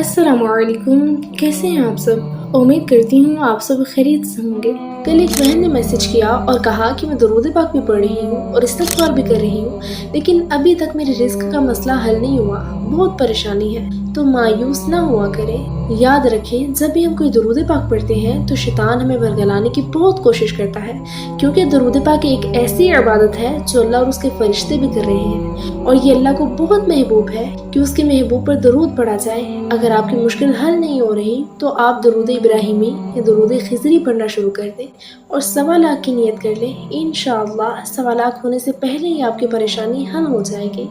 السلام علیکم، کیسے ہیں آپ سب؟ امید کرتی ہوں آپ سب خیریت سے ہوں گے۔ کل ایک بہن نے میسج کیا اور کہا کہ میں درود پاک بھی پڑھ رہی ہوں اور استغفار بھی کر رہی ہوں، لیکن ابھی تک میرے رزق کا مسئلہ حل نہیں ہوا، بہت پریشانی ہے۔ تو مایوس نہ ہوا کریں، یاد رکھیں جب بھی ہم کوئی درود پاک پڑھتے ہیں تو شیطان ہمیں ورگلانے کی بہت کوشش کرتا ہے، کیونکہ درود پاک ایک ایسی عبادت ہے جو اللہ اور اس کے فرشتے بھی کر رہے ہیں، اور یہ اللہ کو بہت محبوب ہے کہ اس کے محبوب پر درود پڑھا جائے۔ اگر آپ کی مشکل حل نہیں ہو رہی تو آپ درود ابراہیمی یا درود خضری پڑھنا شروع کر دیں اور 1.25 کی نیت کر لیں۔ انشاءاللہ 1.25 ہونے سے پہلے ہی آپ کی پریشانی حل ہو جائے گی۔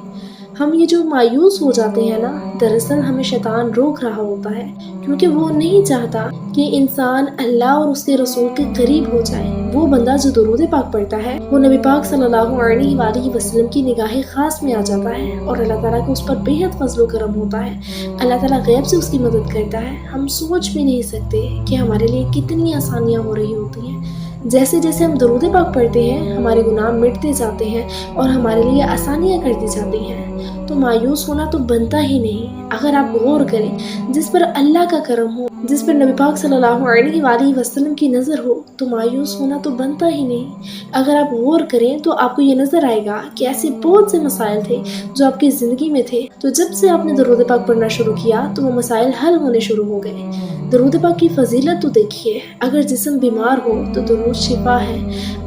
ہم یہ جو مایوس ہو جاتے ہیں نا، دراصل ہمیں شیطان روک رہا ہوتا ہے، کیونکہ وہ نہیں چاہتا کہ انسان اللہ اور اس کے رسول کے قریب ہو جائے۔ وہ بندہ جو درود پاک پڑھتا ہے وہ نبی پاک صلی اللہ علیہ وآلہ وسلم کی نگاہ خاص میں آ جاتا ہے، اور اللہ تعالیٰ کو اس پر بے حد فضل و کرم ہوتا ہے۔ اللہ تعالیٰ غیب سے اس کی مدد کرتا ہے۔ ہم سوچ بھی نہیں سکتے کہ ہمارے لیے کتنی آسانیاں ہو رہی ہوتی ہیں۔ جیسے جیسے ہم درود پاک پڑھتے ہیں ہمارے گناہ مٹتے جاتے ہیں اور ہمارے لیے آسانیاں کر دی جاتی ہیں۔ تو مایوس ہونا تو بنتا ہی نہیں۔ اگر آپ غور کریں، جس پر اللہ کا کرم ہو، جس پر نبی پاک صلی اللہ علیہ وآلہ وسلم کی نظر ہو، تو مایوس ہونا تو بنتا ہی نہیں۔ اگر آپ غور کریں تو آپ کو یہ نظر آئے گا کہ ایسے بہت سے مسائل تھے جو آپ کی زندگی میں تھے، تو جب سے آپ نے درود پاک پڑھنا شروع کیا تو وہ مسائل حل ہونے شروع ہو گئے۔ درود پاک کی فضیلت تو دیکھیے، اگر جسم بیمار ہو تو درود شفا ہے،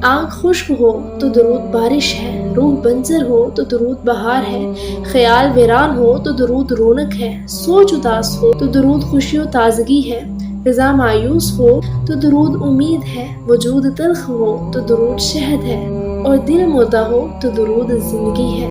آنکھ خشک ہو تو درود بارش ہے، روح بنجر ہو تو درود بہار ہے، خیال ویران ہو تو درود رونق ہے، سوچ اداس ہو تو درود خوشی و تازگی ہے، فضا مایوس ہو تو درود امید ہے، وجود تلخ ہو تو درود شہد ہے، اور دل مردہ ہو تو درود زندگی ہے۔